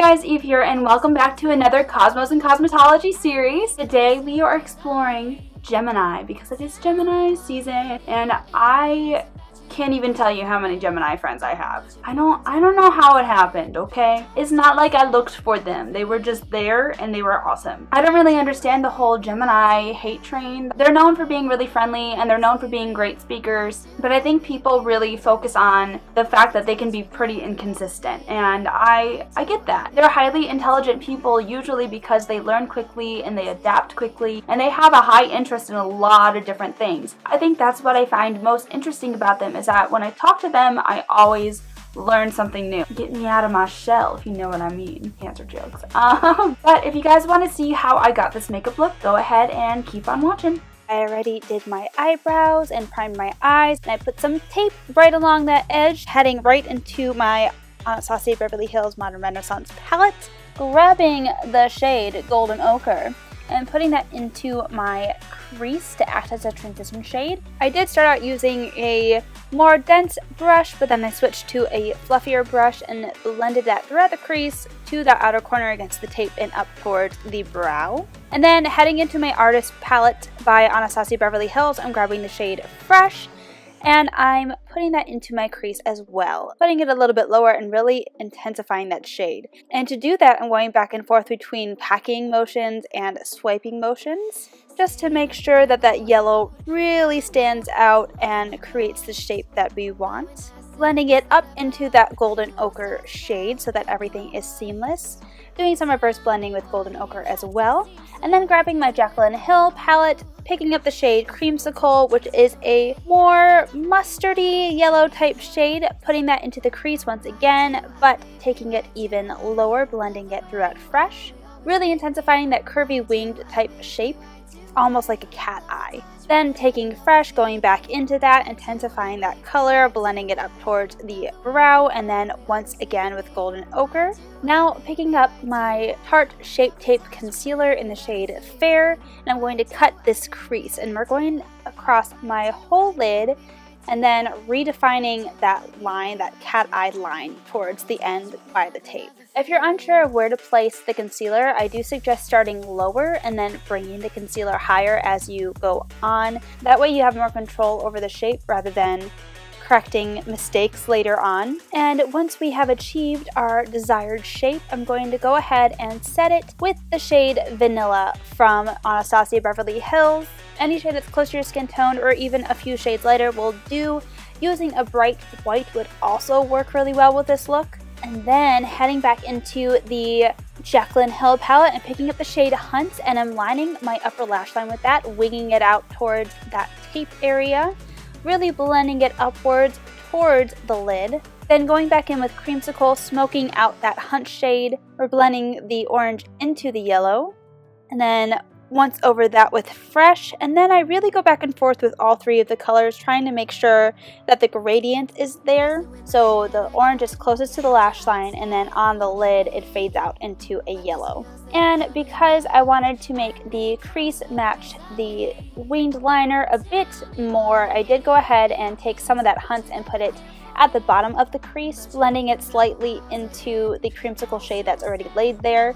guys, Eve here, and welcome back to another Cosmos and Cosmetology series. Today we are exploring Gemini because it is Gemini season, and I can't even tell you how many Gemini friends I have. I don't know how it happened, okay? It's not like I looked for them. They were just there and they were awesome. I don't really understand the whole Gemini hate train. They're known for being really friendly and they're known for being great speakers, but I think people really focus on the fact that they can be pretty inconsistent, and I get that. They're highly intelligent people usually because they learn quickly and they adapt quickly and they have a high interest in a lot of different things. I think that's what I find most interesting about them, is that when I talk to them, I always learn something new. Get me out of my shell, if you know what I mean. Cancer jokes. But if you guys want to see how I got this makeup look, go ahead and keep on watching. I already did my eyebrows and primed my eyes, and I put some tape right along that edge, heading right into my Anastasia Beverly Hills Modern Renaissance palette, grabbing the shade Golden Ochre and putting that into my crease to act as a transition shade. I did start out using a more dense brush, but then I switched to a fluffier brush and blended that throughout the crease to the outer corner against the tape and up towards the brow. And then heading into my artist palette by Anastasia Beverly Hills, I'm grabbing the shade Phresh, and I'm putting that into my crease as well, putting it a little bit lower and really intensifying that shade. And to do that, I'm going back and forth between packing motions and swiping motions, just to make sure that that yellow really stands out and creates the shape that we want. Blending it up into that Golden Ochre shade so that everything is seamless. Doing some reverse blending with Golden Ochre as well. And then grabbing my Jaclyn Hill palette, picking up the shade Creamsicle, which is a more mustardy yellow type shade, putting that into the crease once again, but taking it even lower, blending it throughout Phresh, really intensifying that curvy winged type shape, almost like a cat eye. Then taking Phresh, going back into that, intensifying that color, blending it up towards the brow, and then once again with Golden Ochre. Now picking up my Tarte Shape Tape Concealer in the shade Fair, and I'm going to cut this crease, and we're going across my whole lid, and then redefining that line, that cat eye line, towards the end by the tape. If you're unsure of where to place the concealer, I do suggest starting lower and then bringing the concealer higher as you go on. That way you have more control over the shape rather than correcting mistakes later on. And once we have achieved our desired shape, I'm going to go ahead and set it with the shade Vanilla from Anastasia Beverly Hills. Any shade that's close to your skin tone or even a few shades lighter will do. Using a bright white would also work really well with this look. And then heading back into the Jaclyn Hill palette and picking up the shade Hunt, and I'm lining my upper lash line with that, winging it out towards that tape area, really blending it upwards towards the lid. Then going back in with Creamsicle, smoking out that Hunt shade. We're blending the orange into the yellow. And then once over that with Phresh, and then I really go back and forth with all three of the colors, trying to make sure that the gradient is there. So the orange is closest to the lash line, and then on the lid it fades out into a yellow. And because I wanted to make the crease match the winged liner a bit more, I did go ahead and take some of that Hunt and put it at the bottom of the crease, blending it slightly into the Creamsicle shade that's already laid there.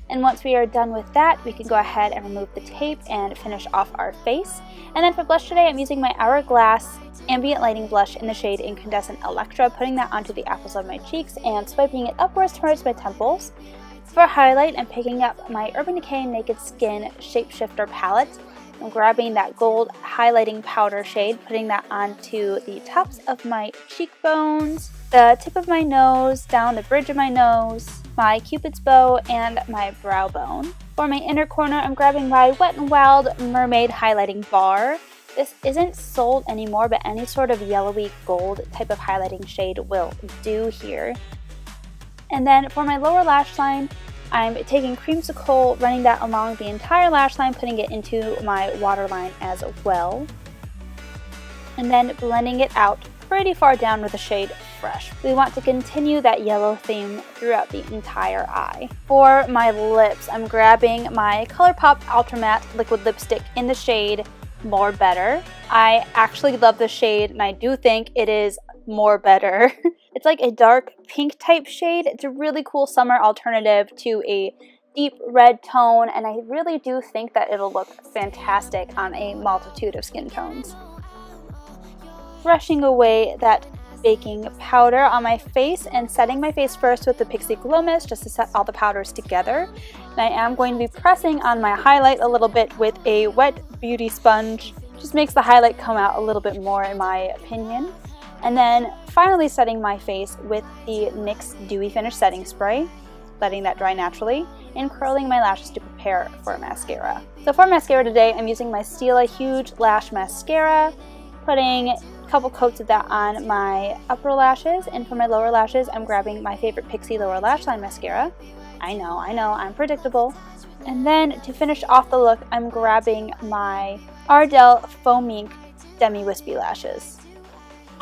And once we are done with that, we can go ahead and remove the tape and finish off our face. And then for blush today, I'm using my Hourglass Ambient Lighting Blush in the shade Incandescent Electra, putting that onto the apples of my cheeks and swiping it upwards towards my temples. For highlight, I'm picking up my Urban Decay Naked Skin Shapeshifter palette. I'm grabbing that gold highlighting powder shade, putting that onto the tops of my cheekbones, the tip of my nose, down the bridge of my nose, my cupid's bow, and my brow bone. For my inner corner, I'm grabbing my Wet n Wild Mermaid Highlighting Bar. This isn't sold anymore, but any sort of yellowy gold type of highlighting shade will do here. And then for my lower lash line, I'm taking Creamsicle, running that along the entire lash line, putting it into my waterline as well. And then blending it out pretty far down with the shade Phresh. We want to continue that yellow theme throughout the entire eye. For my lips, I'm grabbing my ColourPop Ultra Matte Liquid Lipstick in the shade More Better. I actually love the shade, and I do think it is more better It's like a dark pink type shade. It's a really cool summer alternative to a deep red tone, and I really do think that it'll look fantastic on a multitude of skin tones. Brushing away that baking powder on my face and setting my face first with the Pixie Glow Mist just to set all the powders together. And I am going to be pressing on my highlight a little bit with a wet beauty sponge. Just makes the highlight come out a little bit more in my opinion. And then finally setting my face with the NYX Dewy Finish Setting Spray, letting that dry naturally, and curling my lashes to prepare for mascara. So for mascara today, I'm using my Stila Huge Lash Mascara, putting a couple coats of that on my upper lashes, and for my lower lashes, I'm grabbing my favorite Pixie Lower Lash Line Mascara. I know, I'm predictable. And then to finish off the look, I'm grabbing my Ardell Faux Mink Demi Wispy Lashes.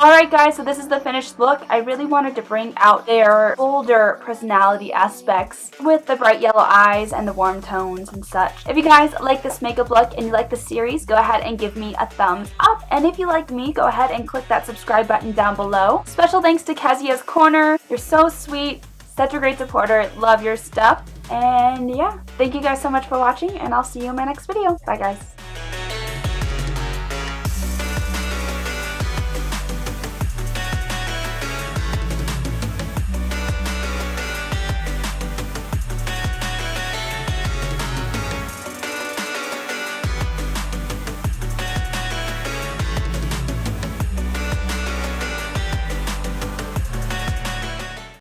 Alright guys, so this is the finished look. I really wanted to bring out their bolder personality aspects with the bright yellow eyes and the warm tones and such. If you guys like this makeup look and you like the series, go ahead and give me a thumbs up. And if you like me, go ahead and click that subscribe button down below. Special thanks to Kezia's Corner. You're so sweet. Such a great supporter. Love your stuff. And yeah, thank you guys so much for watching, and I'll see you in my next video. Bye guys.